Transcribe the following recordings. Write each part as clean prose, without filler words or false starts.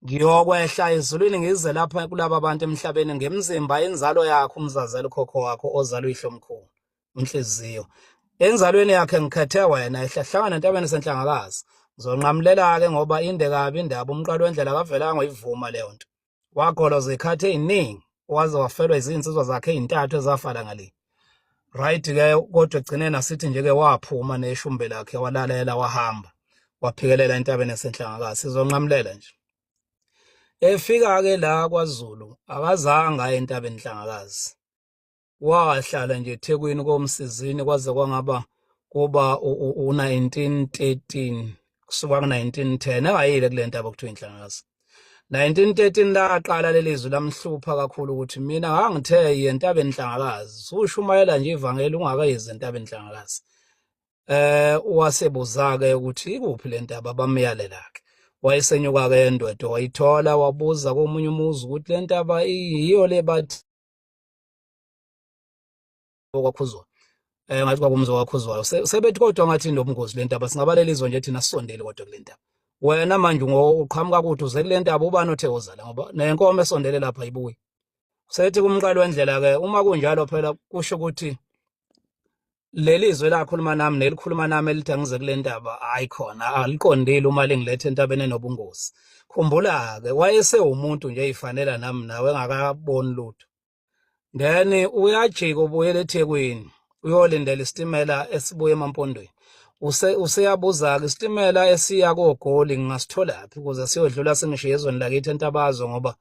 Ngiyokwehla ezulwini ngize lapha kulaba bantu emhlabeni ngemzimba inzalo yakho umzazela ukhokho wakho ozalwe ihlomkhulu inhliziyo. Enzalweni yakhe ngikhethe wena ehlahlangana entabeni senhlangakazi. Ngizonqamulela-ke ngoba inde kabi indaba umqalo wendlela kavelanga uyivuma leyo nto. Wagoloza ikhathi ey'ningi waze wafelwa izinsizwa zakhe ey'ntathu ezafala ngale. Right-ke kodwa egcineni asithi nje-ke waphuma neshumbe lakhe walalela wahamba waphikelela entabeni esenhlangakazi. Sizonqamulela nje. Efika-ke la kwaZulu akazange aye entabeni enhlangakazi. Wahlala nje eThekwini komsizini kwaze kwangaba kuba u1913 kusuka ku1910 engayile kule ntaba kuthiwa inhlangakazi. 1913 laqala lelizwi lamhlupha kakhulu ukuthi mina ngangithe yentabeni enhlangakazi ushumayela nje ivangeli ungakayizi entabeni enhlangakazi. Wasebuza-ke ukuthi ikuphi le ntaba bamyalela-ke. Wayesenyuka-ke endwedo wayithola wabuza komunye umuzi ukuthi le ntaba yiyo le bathi kwakhuzwa ngathi kwakumzi kwakhuzwayo sebethi kodwa ngathi nobungozi le ntaba singabalela izwe nje thina sisondele kodwa kule ntaba. Wena manje uqhamuka kuthi uze kule ntaba ubani othe uzala ngoba nenkomo esondele lapha ibuyi. Sethi kumqalo wendlela-ke uma kunjalo phela kusho ukuthi leli izwe lakhuluma nami nelikhuluma nami elithi angize kule ntaba hayi khona aliqondile uma lingilethe entabeni enobungozi. Khumbula-ke wayesewumuntu nje eyifanela nami nawe engakaboni lutho. Then uyajika ubuyela eThekwini uyolindela isitimela esibuya eMampondweni. Useyabuza-ke isitimela esiya koGoli ngingasitholaphi ukuze siyodlula singishiye ezweni lakithi eNtabazo ngoba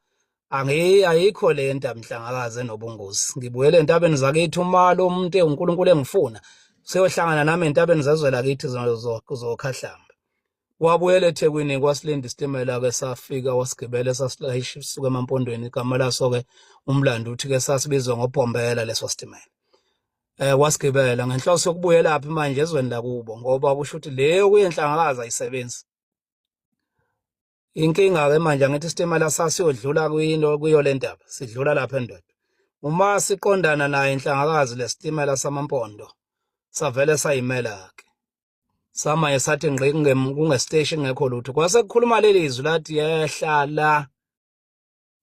ayikho le ntaba inhlangakazi enobungozi. Ngibuyele entabeni zakithi uma lo muntu uNkulunkulu engifuna siyohlangana nami entabeni zezwe lakithi zokhahlamba. Wabuyela eThekwini kwasilinda isitimela-ke safika wasigibela sasilayisha sisuka eMampondweni igama laso-ke umlando uthi-ke sasibizwa ngoBhombela leso sitimela. Wasigibela ngenhloso yokubuyela laphi manje ezweni lakubo ngoba kusho ukuthi leyo kuyenhlangakazi ayisebenzi. Inkinga-ke manje angithi isitimela sasiyodlula kuyo le ntaba sidlula lapha endoda. Uma siqondana naye inhlangakazi lesitimela samaMpondo savele sayimela-ke. Samanye sathi ngqi kungesiteshi ngekho lutho. Kwase kukhuluma leli izwi lathi yehlala.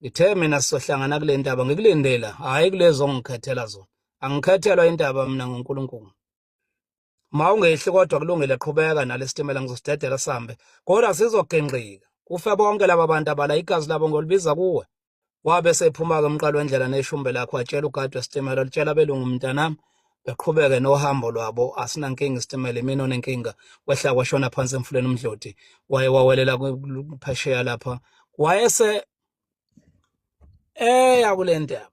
Ithe mina sizohlangana kule ntaba ngikulindela hayi kulezo ngikhethela zona. Angikhethelwa indaba mina ngoNkulunkulu. Mawungehli kodwa kulungile qhubeka nalesitimela ngizosidedela sambe. Kodwa sizogenqika. Kufe bonke laba bantu abala igazi labo ngolibiza kuwe. Wabe sephuma-ke umqalo wendlela neshumbe lakho watshela ugadi wesitimela litshela abelungu mntanami beqhubeke nohambo lwabo asinankinga isitimela mina onenkinga wehla kwashona phansi emfuleni umdloti wayewawelela phesheya lapha wayese kule ntaba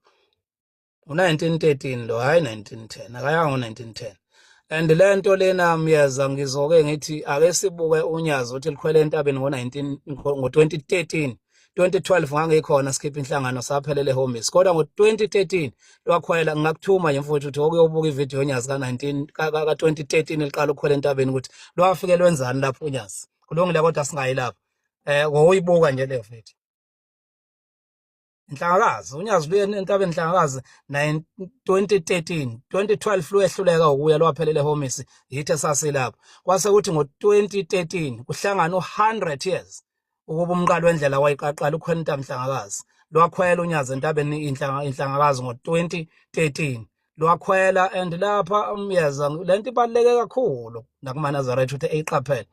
u1913 lo hayi 1910 akayanga ngo1910 and le nto lena myeza ngizoke ngithi ake sibuke unyazo uthi likhwele entabeni ngo2013 2012 ngangikhona sikhipha inhlangano saphelele home kodwa ngo2013 lwakhwela ngakuthuma nje mfowethu uthi okuyobuka ivideo yonyazi ka2013 liqala ukukhwela entabeni ukuthi lwafike lwenzani lapho unyazi kulungile kodwa singayi lapho ngoyibuka nje le video inhlangakazi unyazi luye entabeni inhlangakazi 2013 2012 lwehluleka ukuya lwaphelele home yithi sasilapho kwase kuthi ngo2013 kuhlangana u100 years ukuba umqalo wendlela wayiqaqala ukhwela intaba inhlangakazi lwakhwela unyazi entabeni inhlangakazi ngo2013 lwakhwela and lapha umyeza lento ibaluleke kakhulu nakumaNazaretha uthi eyiqaphela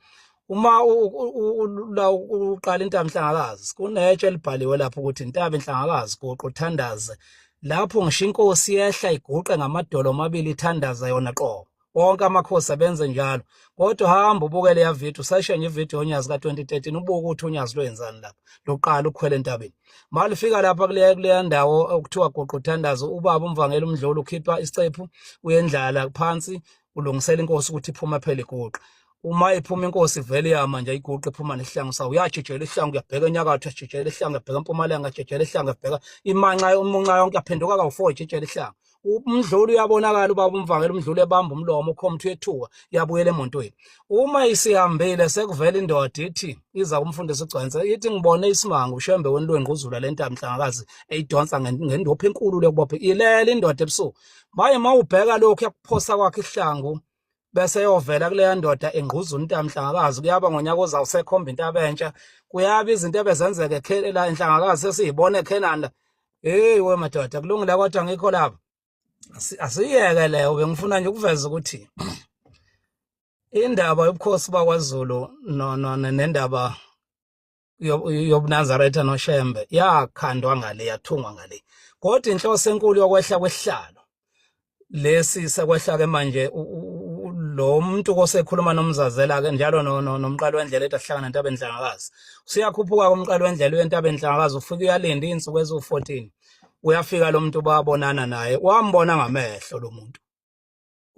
uma uqala intaba inhlangakazi kunetshe elibhaliwe lapho ukuthi intaba inhlangakazi goqa uthandaze lapho ngisho inkosi yehla iguqe ngamadolo amabili ithandaza yona qobo wonke amakhosi abenze njalo kodwa hamba ubukele ya video sashe nje ivideo yonyazi ka2013 ubuke ukuthi unyazi lwenzani lapha loqala ukukhwela entabeni malifika lapha kuleya ndawo okuthiwa goqa uthandazo ubaba umvangela umdlolo ukhipha isicephu uyendlala phansi ulungisela inkosi ukuthi iphume phela iguqa uma iphuma inkosi vele yama nje iguqa iphuma nesihlangu sawo uyajijela isihlangu uyabheka enyakatho uyajijela isihlangu uyabheka empumalanga uyajijela isihlangu uyabheka umunca yonke yaphenduka kawu4 uyajijela isihlangu umdluli uyabonakala ubaba umvangela umdluli ebamba umlomo ukhomthu yethuka yabuyela emontweni uma isihambile sekuvela indoda ithi iza kumfundisa ugcwense ithi ngibone isimanga ushembe wenilweni nguzula lentaba inhlangakazi eyidonsa ngendopho enkulu lekubophe ilela indoda ebusuku maye mawubheka lokho yakuphosa kwakhe isihlangu bese yovela kuleya ndoda engquza uNtamhlangakazi kuyaba ngonyaka ozawusekhomba into abentsha kuyaba izinto ebezenzeka la enhlangakazi sesiyibone eKenani la hey we madoda kulungile kodwa ngikho lapha asiyeke leyo bengifuna nje ukuveza ukuthi indaba yobukhosi bakwaZulu nendaba yobuNazaretha noShembe yakhandwa ngale yathungwa ngale kodwa inhloso enkulu yokwehla kwesihlalo lesi sekwehla ke manje lo muntu kosekhuluma nomzazela ke njalo nomqalo wendlela ethi ahlangana nentaba enhlangakazi usiyakhuphuka komqalo wendlela uyentaba enhlangakazi ufika uyalinda insuku ezu14 uyafika lo muntu babonana naye wambona ngamehlo lo muntu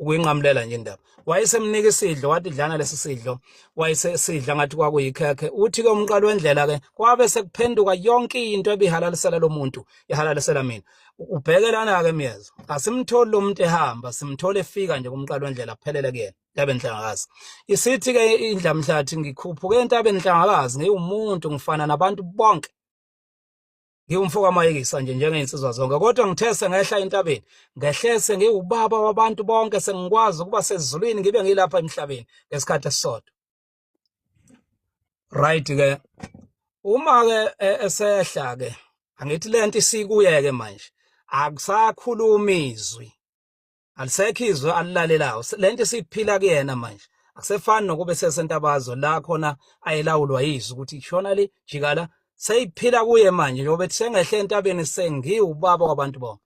ukuyinqamulela nje indaba wayesemnika isidlo wathi dlana lesi sidlo wayesesidla ngathi kwakuyikhekhe uthi ke umqalo wendlela ke kwabe sekuphenduka yonke into ebihalalisela lo muntu ihalalisela mina ubhekelana ke myeza asimtholi lo muntu ehamba simthole efika nje kumqalo wendlela kuphelele kuyena Ntabeni Nhlangakazi isithi ke indlamhlathi ngikhuphuke Ntabeni Nhlangakazi ngiwumuntu ngifana nabantu bonke ngiwumfoko amayekisa nje njengeinsizwa zonke kodwa ngithese ngehla entabeni ngehlese ngiwubaba wabantu bonke sengikwazi ukuba sezulwini ngibe ngilapha emhlabeni ngesikhathi esisodwa right ke uma ke esehla ke angithi lento isikuyeke manje akusakhuluma izwi alisekho izwi alilalelayo lento siphila kuyena manje akusefani nokube sesentabazwe la khona ayelawulwa izwi ukuthi ishona le jikala seyiphila kuye manje njengoba ethi sengehle entabeni sengiwubaba wabantu bonke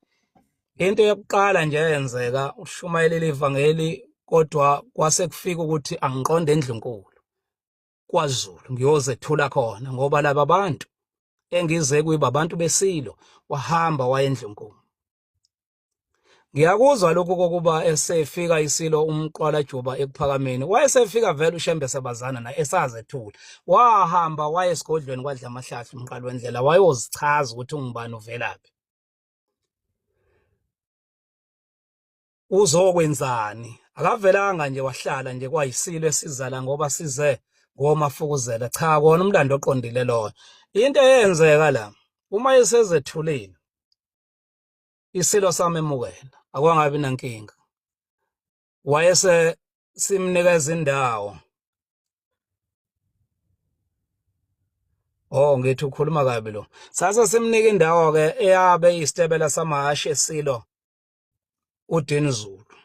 into yokuqala nje yenzeka ushumayela ivangeli kodwa kwase kufika ukuthi angiqonde endlunkulu kwaZulu ngiyozethula khona ngoba laba abantu engize kuyiba abantu besilo wahamba wayendlunkulu ngiyakuzwa lokho kokuba esefika isilo umqwala juba ekuphakameni wayesefika vele uShembe Sebazana na esazethula wahamba wayesigodlweni kwadla amahlahla umqalo wendlela wayozichaza ukuthi ungubani uvelaphi uzokwenzani akavelanga nje wahlala nje kwayisilo esizala ngoba size ngomafukuzela cha kona umlando oqondile loyo into eyenzeka la uma esezethulile isilo samemukela akwangabi nankinga wayese simnikeza indawo ngithi ukhuluma kabi lo sase simnika indawo ke eyabe isitebela samahashi esilo uDini Zulu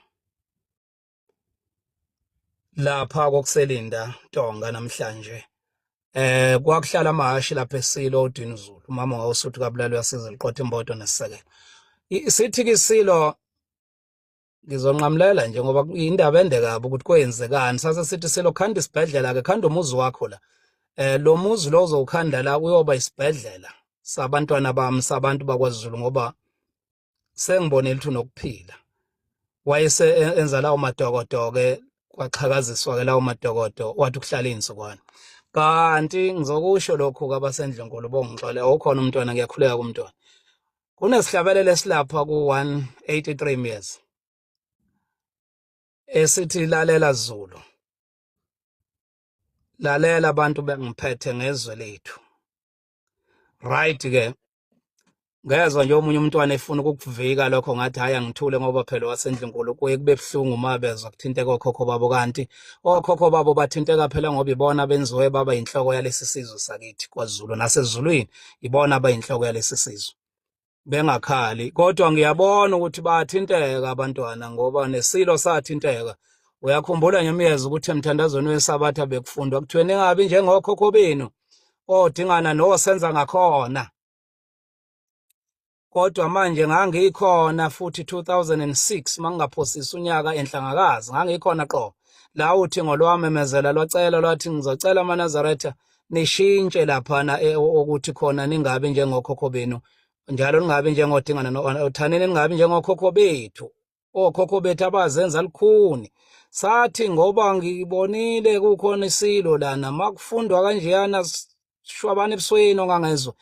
lapha kokuselinda Ntonga namhlanje kwakuhlala amahashi lapha esilo uDini Zulu umama wawusuthi kabulalo yasiza liqotha imbodo nesisekelo isithi kisilo ngizonqamulela nje ngoba indaba endekabo ukuthi kwenzekani sase sithi silo khanda isibhedlela ke khanda umuzi wakho la lo muzi lo uzokhanda la uyoba isibhedlela sabantwana bami sabantu bakwaZulu ngoba sengibonile ukuthi unokuphila wayese enza lawo madokodo ke kwaqhakaziswa ke lawo madokodo wathi ukuhlala insukwana kanti ngizokusho lokho kwabasendlenkolo bongixole awukhona umntwana ngiyakhuleka kumntwana kunesihlabelele silapha ku183 years esithi lalela Zulu lalela abantu bengiphethe ngezwe lethu right ke ngezwe nje omunye umntwana efuna ukukuvika lokho ngathi haya ngithule ngoba phela wasendlenkolo kuye kube buhlungu uma bezwa kuthinteka okhokho babo kanti okhokho babo bathinteka phela ngoba ibona benziwe baba inhloko yalesi sizwe sakithi kwaZulu nasezulwini ibona abayinhloko yalesi sizwe bengakhali kodwa ngiyabona ukuthi bathinteka abantwana ngoba nesilo sathinteka uyakhumbula nje umyeza ukuthi emthandazweni wesabatha bekufundwa kuthiwe ningabi njengokhokho benu odingana nosenza ngakhona kodwa manje ngangikhona futhi 2006 mangingaphosisa unyaka enhlangakazi ngangikhona qo la uthi ngolwamemezela lwacela lwathi ngizocela amaNazaretha nishintshe laphana ukuthi khona ningabi njengokhokho benu njalo ningabi njengodingana nothaneni ningabi njengokhokho bethu okhokho bethu abazenza likhuni sathi ngoba ngibonile kukhona isilo lana makufundwa kanjeyana shwabana ebusweni ongangezwe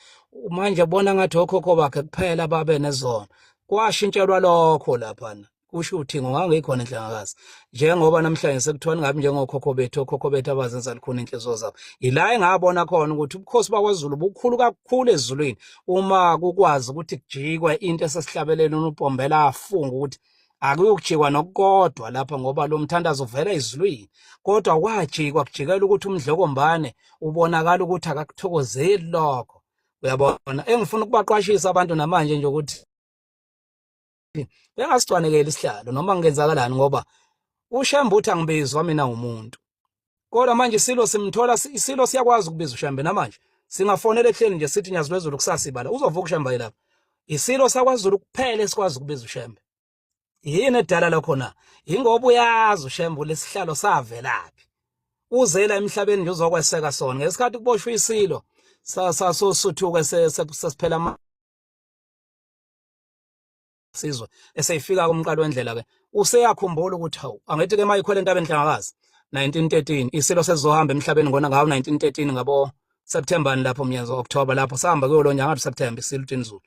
manje bona ngathi okhokho bakhe kuphela babe nezona kwashintshelwa lokho laphana kusho ukuthi ngangikhona enhlangakazi njengoba namhlanje sekuthiwa ningabi njengokhokho bethu abazenza likhuni inhliziyo zabo ila engabona khona ukuthi ubukhosi bakwaZulu bukhulu kakhulu ezulwini uma kukwazi ukuthi kujikwe into esesihlabeleni uNobombela afunga ukuthi akuyokujikwa nokukodwa lapha ngoba lo mthandazo uvela ezulwini, kodwa kwajikwa kujikela ukuthi umdlokombane ubonakala ukuthi akakuthokozeli lokho. Uyabona, engifuna ukubaqwashisa abantu namanje nje ukuthi bengasicwanekeli isihlalo noma kungenzakalani, ngoba uShembe uthi angibizwa mina umuntu, kodwa manje isilo simthola, isilo siyakwazi ukubiza uShembe namanje. Singafonela ehleni nje sithi Nyazi lwezulu kusasibala, uzovuka uShembe yilapha. Isilo sakwaZulu kuphela esikwazi ukubiza uShembe. Yini edala lokho na? Ingoba uyazi uShembe lesihlalo savelaphi. Uzela emhlabeni nje uzokweseka sona ngesikhathi kuboshwe isilo sasosuthuke sesiphela sizwe eseyifika kumqalo wendlela ke useyakhumbula ukuthi hawu angithi ke mayikhwele entabeni Nhlangakazi 1913 isilo sezohamba emhlabeni ngona ngawo 1913 ngabo September lapho mnyanzo October lapho sahamba kuyo lo nyanga September isilo uTinzulu.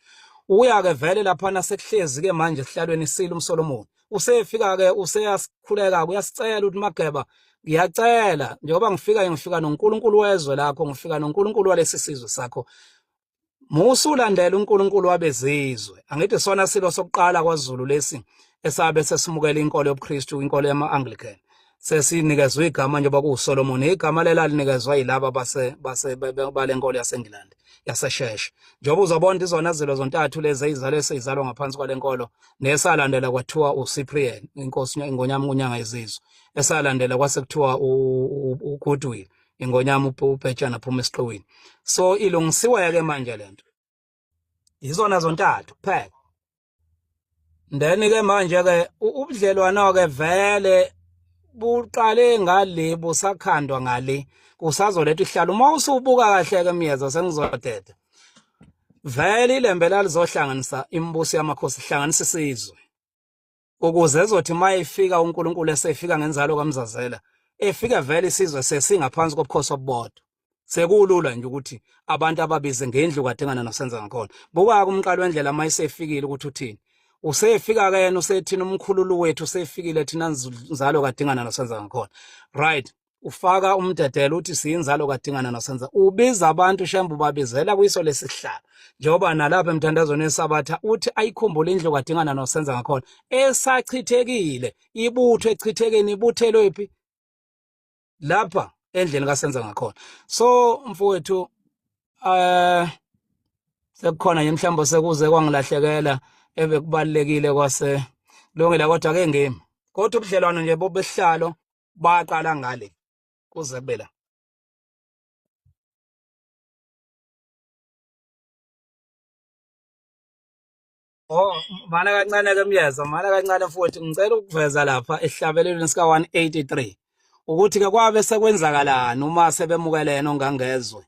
Uya ke vele lapha nasekuhlezi ke manje esihlalweni isilo uMsolomon usefika ke useyasikhuleka uyasicela ukuthi Mageba ngiyacela njengoba ngifika noNkulunkulu wezwe lakho, ngifika noNkulunkulu walesi sizwe sakho, musulandela uNkulunkulu wabezizwe. Angithi sona silo sokuqala kwaZulu lesi esabe sesimukela inkolo yobuKristu, inkolo yama-Anglican, sesinikezwe igama nje bakuSolomon. Igama lelalinekezwa yilaba bale nkolo yaseNgilandi yasesheshe. Njengoba uzobona izona zilo zontathu lezi ezizalwa ngaphansi kwale nkolo, nesalandela kwathiwa uCyprian inkosi ingonyama unyanga yezizwe, esalandela kwase kuthiwa uGoodwill ingonyama uBhetshana phuma esiqwini. So ilungisiwe ke manje lento, izona zontathu kuphela. Then ke manje ke ubudlelwano ke vele buqale ngale busakhandwa ngale kusazoletha ihlalo. Uma usubuka kahle ke Miyeza sengizothetha vele ilembe lalizohlanganisa imibuso yamakhosi, ihlanganisa isizwe ukuze ezothi mayifika uNkulunkulu esefika ngenzalo kaMzazela efika vele isizwe sesingaphansi kobukhosi obubodwa. Sekulula nje ukuthi abantu ababize ngendlu kadingana nosenza ngakhona. Buka kumqalo wendlela mayisefikile ukuthi uthini. Usefika ke yena usethina umkhululu wethu usefikile thina nzalo kadingana nosenza ngakhona. Right, ufaka umdedelo uthi siyinzalo kadingana nosenza. Ubiza abantu Shembe babizela kuyiso lesihlalo. Njengoba nalapha emthandazweni esabatha uthi ayikhumbule indlu kadingana nosenza ngakhona esachithekile, ibutho echithekeni ibuthelwe phi lapha endlini kasenza ngakhona. So mfowethu sekukhona nje mhlawumbe sekuze kwangilahlekela ebekubalekile kwase longela, kodwa ke ngemi kodwa ubudlelwano nje bobesihlalo baqala ngale kuze bela. Oh, mana kancane ke Miyeza, mana kancane mfowethu, ngicela ukuveza lapha esihlabelelweni sika 183 ukuthi ke kwabe sekwenzakalani uma sebemukele yena ongangezwe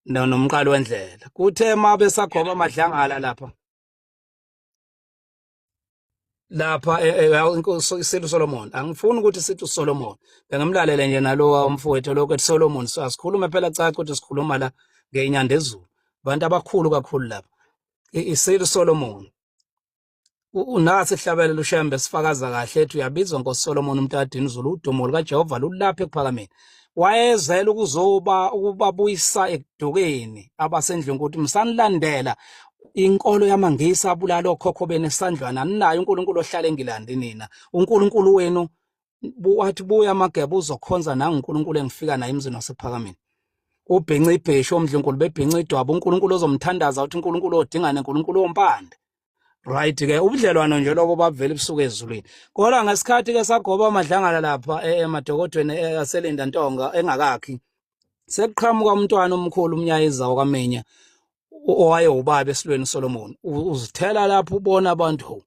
nomqalo wendlela. Kuthe mabe sagoba amadlangala lapha inkosi isilo Solomon. Angifuni ukuthi sithi uSolomon, bengamlalele nje nalo mfowethu lokho ethi Solomon. Asikhulume phela caca ukuthi sikhuluma la ngeinyanda ezulu, abantu abakhulu kakhulu lapha. Isilo Solomon unasi hlabelelo uShembe sifakaza kahle ethi uyabizwa ngoSolomon umtadini Zulu, udumo likaJehova lulapha ekuphakameni. Wayezela ukubabuyisa ekudukeni abasendlini ukuthi msanilandela inkolo yamangisi abulala okhokho benu esandlwana, aninayo uNkulunkulu ohlala eNgilandi nina. uNkulunkulu wenu wathi buya Mageba uzokhonza nanguNkulunkulu engifika naye emzini wasephakameni. Ubhenca ibheshu omdlunkulu bebhenca idwaba, uNkulunkulu ozomthandaza uthi uNkulunkulu odingana, uNkulunkulu wompande. Right ke ubudlelwano nje lobo babuvela ebusuku ezulwini. Kodwa ngesikhathi ke sagoba amadlangala lapha emadokodweni aselinda Ntonga engakakhi, sekuqhamuka umntwana omkhulu umnyayiza okaMenya owaye ubaba esilweni Solomon. Uzithela lapho ubona abantu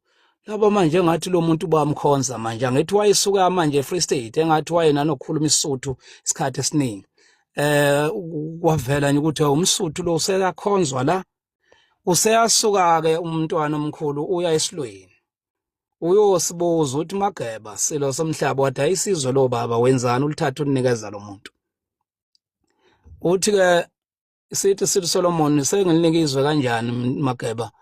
laba manje ngathi lo muntu bamkhonza manje, angithi wayesuka manje eFree State, engathi wayena nokukhuluma isuthu isikhathi esiningi. Kwavela nje ukuthi umsuthu lo usekakhonzwa la. Useyasuka ke umntwana omkhulu uya esilweni uyosibuza uthi Mageba silo somhlaba wathi ayisizwe lo baba wenzani ulithatha unikeza lo muntu. Uthi ke sithi Solomon sengilinika izwe kanjani Mageba,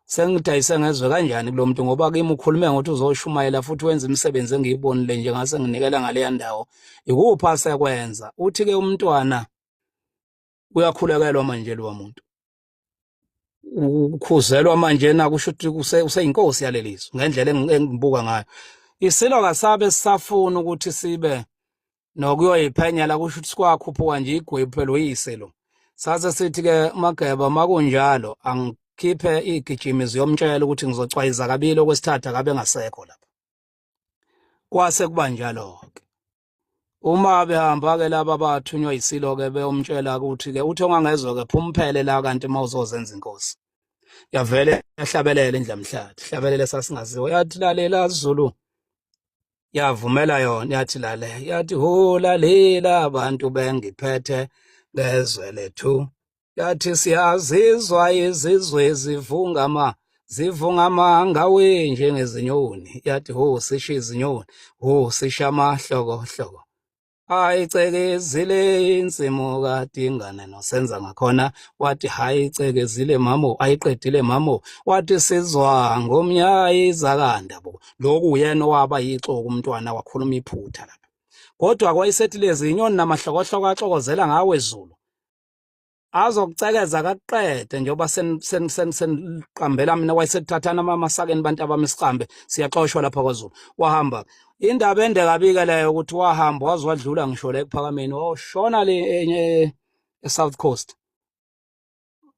sengidayise ngezwe kanjani kulo muntu, ngoba kimi ukhulume ngokuthi uzoshumayela futhi wenza imisebenzi engiyibonile nje ngase nginikela ngale ndawo, ikuphi asekwenza. Uthi ke umntwana uyakhulekelwa manje lo muntu, ukhuzelwa manje na kusho ukuthi useyinkosi yalelizwe ngendlela engibuka ngayo. Isilo kasabe sisafuna ukuthi sibe nokuyoyiphenya la kusho ukuthi kwakhuphuka nje igwebu phela uyisilo. Saze sithi ke Mageba makunjalo angikhiphe igijimi ziyomtshela ukuthi ngizocwayiza kabili okwesithathu akabe ngasekho lapha. Kwase kuba njalo ke. Uma behamba ke laba bathunywa isilo ke beyomtshela ukuthi ke uthi ongangezwe ke phumphele la kanti mawuzozenza inkosi. Yavele yahlabelele indlamhlathi, hlabelele sasingaziwe yathi lalela Zulu. Yavumela yona yathi lale yathi ho lalela abantu bengiphethe ngezwe lethu yathi siyazizwa izizwe zivungama ngawe njengezinyoni yathi ho sisho izinyoni ho sisha amahloko ayicegezile insimo kadingane nosenza ngakhona wathi hayicegezile mamo ayiqedile mamo wathi sizwa ngomnyayi zakanda bo lokhu uyena owaba yixoku umntwana wakhuluma iphutha lapha kodwa kwayisethi lezi inyoni namahlokohloko axokozela ngawe Zulu azokucekeza kakuqede njengoba seniqambela mina wayesethathana amasakeni bantu abamisiqambe siyaxoshwa lapha kwaZulu wahamba indaba ende kabike leyo ukuthi wahamba wazwadlula ngisho la ekuphakameni washona le eSouth Coast.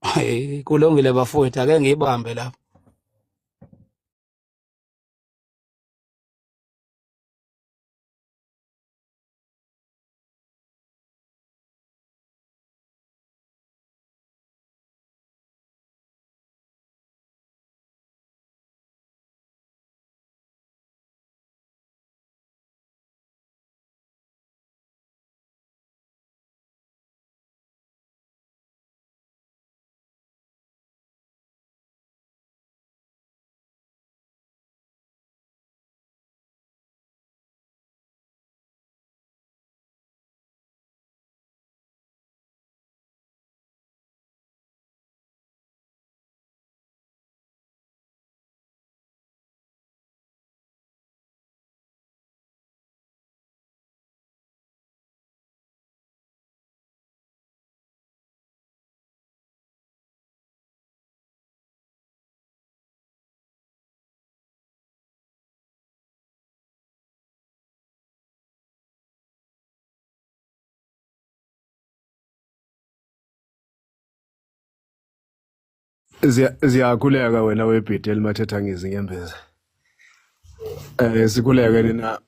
Hayi kulungile bafowethu ake ngibambe lapha. Ziyakhuleka wena webhidi elimathetha ngizinyembezi. Sikhuleke nina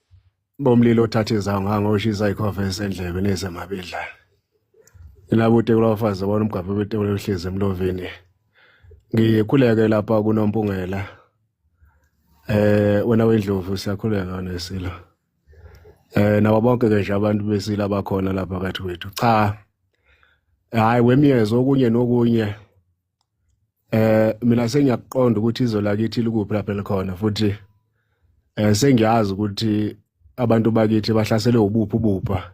bomlilo othatha izawo ngangoshisa ikhofe esendlebe nezemabidla. Inabude kulafazi bona umgabhe betebule uhlezi emlovini. Ngikhuleke lapha kunompungela. Wena wendlovu siyakhuleka nesilo. Nabo bonke ke nje abantu besila bakhona lapha kathi wethu. Cha. Hayi wemiyezo okunye nokunye. Mina sengiyakuqonda ukuthi izwe lakithi likuphi lapha likhona futhi sengiyazi ukuthi abantu bakithi bahlaselwe ubupha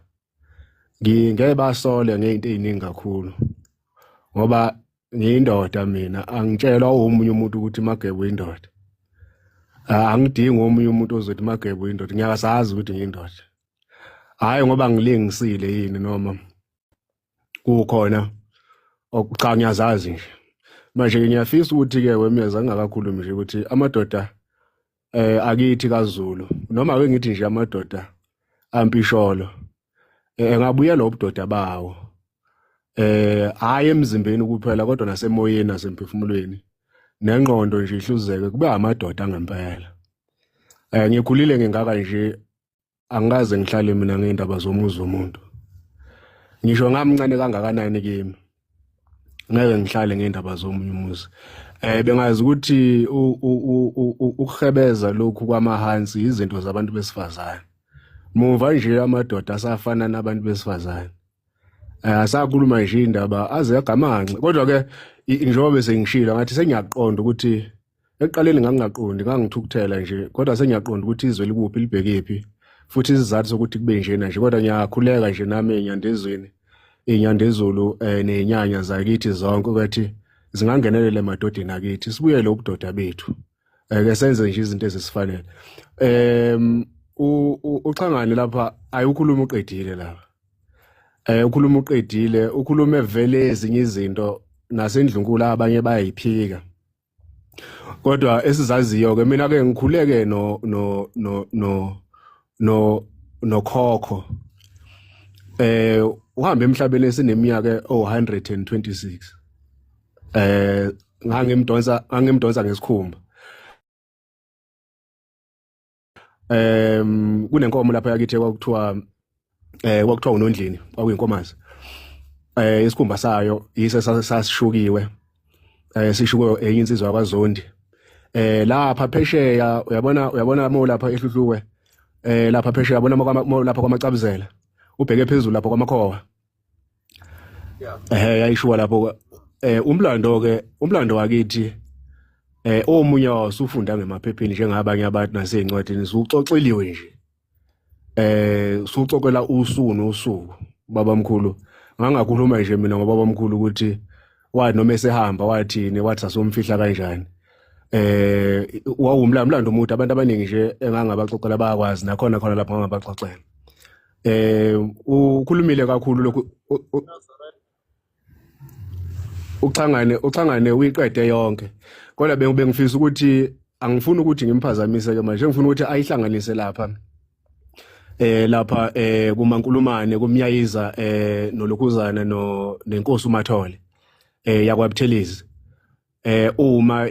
ngeke basole ngezinto eziningi kakhulu ngoba ngiyindoda mina angitshelwa omunye umuntu ukuthi Mageba uyindoda angidingi omunye umuntu ozothi Mageba uyindoda ngiyasazi ukuthi ngiyindoda hayi ngoba ngilingisile yini noma kukhona cha ngiyazazi nje manje ngiyafisa ukuthi ke wemiyeza ngakakhulumi nje ukuthi amadoda akithi kaZulu noma ake ngithi nje amadoda ampisholo engabuya lo budoda bawo hayi emzimbeni kuphela kodwa nasemoyeni nasemphefumulweni nengqondo nje ihluzeke kube amadoda ngempela ngikhulile ngingaka nje angikaze ngihlale mina ngeindaba zomuzi womuntu ngisho ngamncane kangakanani kimi ngeke ngihlale ngeindaba zomunye umuzi bengazi ukuthi ukuhebeza lokhu kwamahansi izinto zabantu besifazane muva nje amadoda asafana nabantu besifazane asakhuluma nje indaba aze yagamanxe kodwa ke njengoba bese ngishilo ngathi sengiyaqonda ukuthi eqaleni ngangaqondi ngangithukuthela nje kodwa sengiyaqonda ukuthi izwe likuphi libhekephi futhi isizathu sokuthi kube njena nje kodwa ngiyakhuleka nje nami enyandezweni inyandezulu nenyanya zakithi zonke ukuthi zingangenelela emadodeni akithi sibuyele ubudoda bethu ke senze nje izinto ezisifanele uChangane lapha ayikhuluma uqedile lapha ukhuluma uqedile ukhuluma evele ezinye izinto nasendlunkulu abanye bayayiphika kodwa esizaziyo ke mina ke ngikhuleke nokhokho uhambe emhlabeni esineminyaka o126 ngangimdonsa ngesikhumba kunenkomo lapha yakithi kwakuthiwa uNondlini kwakuyinkomazi isikhumba sayo yise sasishukiwe sishukiwe enye insizwa yakwaZondi lapha phesheya uyabona mo lapha ehluhluwe lapha phesheya yabona mo lapha kwaMacabuzela ubheke phezulu lapha kwaMakhowa yayishuwa lapho umlando wakithi omunye wasufunda ngemaphepheni njengabanye abantu nasezincwadini suxoxeliwe nje suxoxela usuku babamkhulu ngangakhuluma nje mina ngobabamkhulu ukuthi wathi noma esehamba wathini wathi asomfihla kanjani wawumlando umuntu abantu abaningi nje engangabaxoxela bayakwazi nakhona khona lapho ngangabaxoxela ukhulumile kakhulu lokhu uChangane uyiqede yonke kodwa bengifisa ukuthi angifuni ukuthi ngimphazamise ke manje ngifuna ukuthi ayihlanganise lapha kumaNkulumane kumnyayiza nolokhuzana nenkosi uMathole yakwaButhelezi uma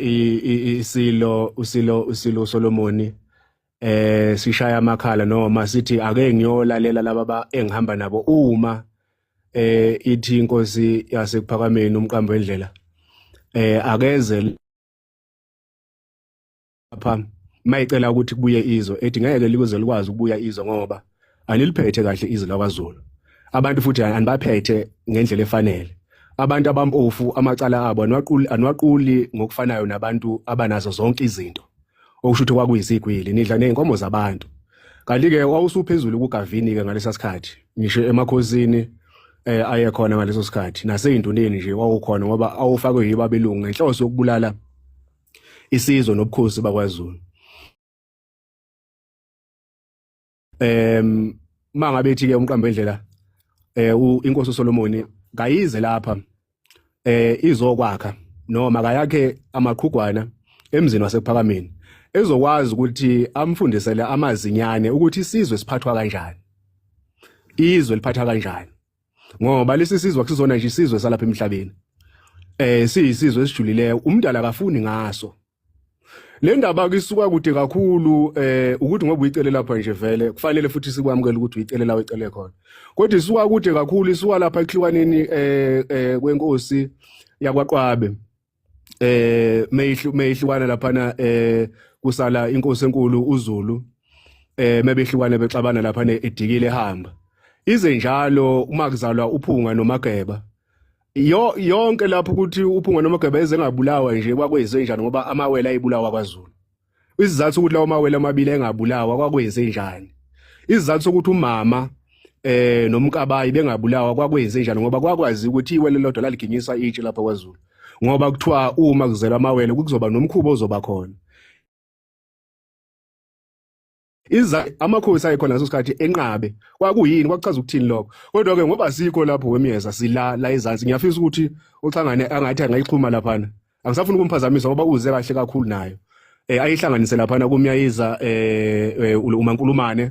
usilo Solomoni sishaya amakhala noma sithi ake ngiyolalela laba engihamba nabo uma ithi inkosi yasekuphakameni umqambo wendlela akeze lapha mayicela ukuthi kubuye izwe ethi ngeke likuze likwazi ukubuya izwe ngoba aniliphethe kahle izwe lakwaZulu abantu futhi anibaphethe ngendlela efanele abantu abampofu amacala abo anwaquli ngokufanayo nabantu abanazo zonke izinto okusho ukuthi kwakuyizigwili nidla nenkomo zabantu kanti ke wawusuphezulu kuGavini ke ngalesa sikhathi ngisho emakhosini ayekhona ngaleso sikhathi naseyinduneni nje wawukhona ngoba awufakwe yibo abelungu ngenhloso yokubulala isizwe nobukhosi bakwaZulu mangabethi ke umqambo wendlela inkosi uSolomoni kayize lapha izokwakha noma kayakhe amaqhugwana emzini wasekuphakameni ezokwazi ukuthi amfundisele amazinyane ukuthi isizwe siphathwa kanjani izwe liphatha kanjani ngoba lesi sizwe akusizona nje isizwe salapha emhlabeni siyisizwe esijulileyo umntala akafuni ngaso le ndaba kisuka kude kakhulu ukuthi ngoba uyicele lapha nje vele kufanele futhi sikwamukele ukuthi uyicelela wecele khona kodwa isuka kude kakhulu isuka lapha ekhliwaneni kwenkosi yakwaQwabe meyihlukana lapha kusala inkosi enkulu uZulu mebehlukana bexabana lapha eDikile ehamba ize njalo uma kuzalwa uPhunga noMageba yonke lapho ukuthi uPhunga noMageba eze ngabulawa nje kwakwenze njani ngoba amawele ayibulawa kwaZulu isizathu ukuthi lawo mawele amabili engabulawa kwakwenze njani isizathu sokuthi umama nomkabayi bengabulawa kwakwenze njani ngoba kwakwazi ukuthi iwele lodwa laliginyisa itshe lapha kwaZulu ngoba kuthiwa uma kuzelwa amawele kuzoba nomkhubo ozoba khona amakhosi ayikhona ngaso sikhathi enqabe kwakuyini kwakuchaza ukuthini lokho kodwa ke ngoba sikho lapho wemiyeza la ezansi ngiyafisa ukuthi uChangane angathi angayixhuma laphana angisafuni ukumphazamisa ngoba uze kahle kakhulu nayo ayihlanganise laphana kumyayiza umaNkulumane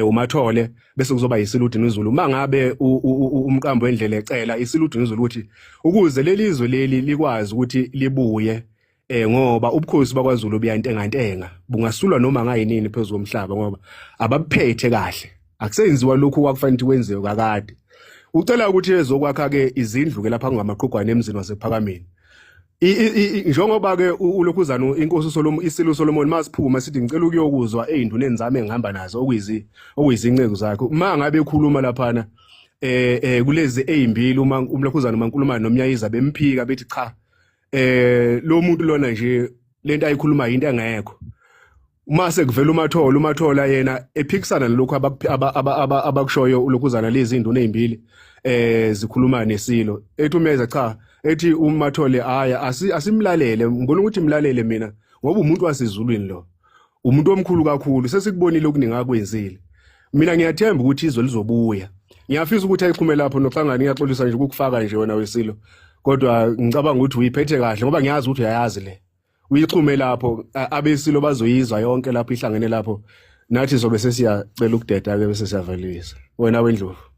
uMathole bese kuzoba yisiludini izulu mangabe umqambo wendlela ecela isiludini izulu ukuthi ukuze lelizwe leli likwazi ukuthi libuye ngoba ubukhosi bakwaZulu buyantengantenga bungasulwa noma ngayinini phezulu komhlaba ngoba abaphethe kahle akusenziwa lokhu kwakufanele kwenziwe kakade ucela ukuthi ezokwakha ke izindlu ke lapha ngamaqhugwana emzini wasephakameni njengoba ke ulokhuzana inkosi uSolomon isilo Solomon masiphuma sithi ngicela ukuyokuzwa ezinduneni zami engihamba nazo okuyizinceku zakho mangabe ekhuluma laphana kulezi ezimbili uma umlokhuzana umaNkulumane nomnyayiza bemphika bethi cha lo muntu lona nje lento ayikhuluma into engekho mase kuvela uMathola yena ephikisana nalokho abakushoyo ulokhuzana lezi induna ezimbili zikhuluma nesilo ethi umeza cha ethi uMathole haya asimlalele ngibona ukuthi imlalele mina ngoba umuntu wasezulwini lo umuntu omkhulu kakhulu sesikubonile okuningi akwenzile mina ngiyathemba ukuthi izwe lizobuya ngiyafisa ukuthi ayixhume lapho noxangana ngiyaxolisa nje ukukufaka nje wena Wesilo kodwa ngicabanga ukuthi uyiphethe kahle ngoba ngiyazi ukuthi uyayazi le uyixhume lapho abesilo bazoyizwa yonke lapho ihlangene lapho nathi sobe sesiyacela ukudeda ke bese siyavalisa wena wendlovu